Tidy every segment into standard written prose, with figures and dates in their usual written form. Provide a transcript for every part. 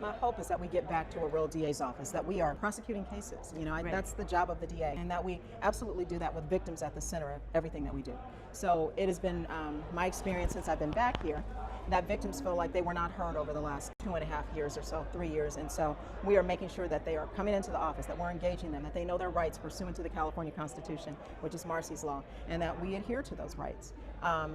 My hope is that we get back to a real DA's office, that we are prosecuting cases. You know, Right. that's the job of the DA, and that we absolutely do that with victims at the center of everything that we do. So it has been my experience since I've been back here that victims feel like they were not heard over the last 2.5 years or so, 3 years. And so we are making sure that they are coming into the office, that we're engaging them, that they know their rights pursuant to the California Constitution, which is Marcy's law, and that we adhere to those rights.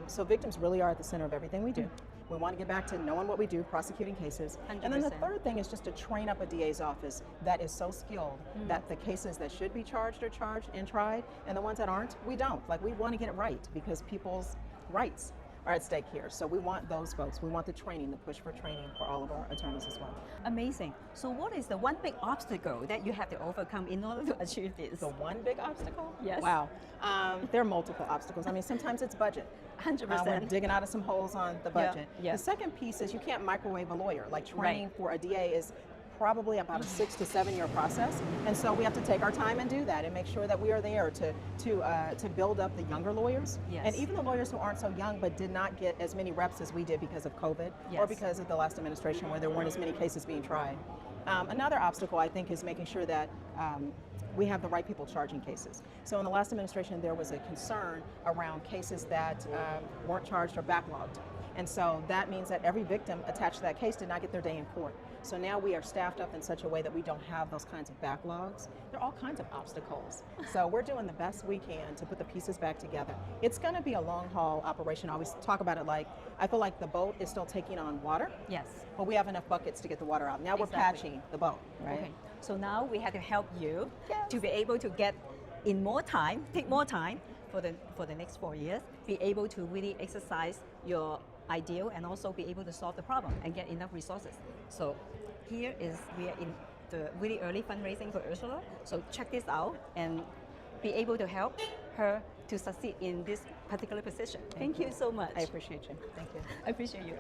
So victims really are at the center of everything we do. We want to get back to knowing what we do, prosecuting cases. And then the 100%. third thing is just to train up a DA's office that is so skilled that the cases that should be charged are charged and tried, and the ones that aren't, we don't. Like, we want to get it right because people's rights are at stake here. So we want those folks. We want the training, the push for training for all of our attorneys as well. Amazing. So what is the one big obstacle that you have to overcome in order to achieve this? The one big obstacle? Yes. Wow. There are multiple obstacles. I mean, sometimes it's budget. 100%. We're digging out of some holes on the budget. Yeah. The second piece is you can't microwave a lawyer. Like, training Right. for a DA is probably about a 6 to 7 year process, and so we have to take our time and do that and make sure that we are there to build up the younger lawyers, Yes. and even the lawyers who aren't so young but did not get as many reps as we did because of COVID or Yes. because of the last administration where there weren't as many cases being tried. Another obstacle, I think, is making sure that we have the right people charging cases. So in the last administration, there was a concern around cases that weren't charged or backlogged. And so that means that every victim attached to that case did not get their day in court. So now we are staffed up in such a way that we don't have those kinds of backlogs. There are all kinds of obstacles. So we're doing the best we can to put the pieces back together. It's going to be a long haul operation. I always talk about it like, I feel like the boat is still taking on water, Yes. but we have enough buckets to get the water out. Now we're Exactly. patching the boat, right? Okay. So now we have to help you Yes. to be able to get in more time, take more time for the next 4 years, be able to really exercise your ideal and also be able to solve the problem and get enough resources. So here is, we are in the really early fundraising for Ursula. So check this out and be able to help her to succeed in this particular position. Thank you so much. I appreciate you. Thank you. I appreciate you.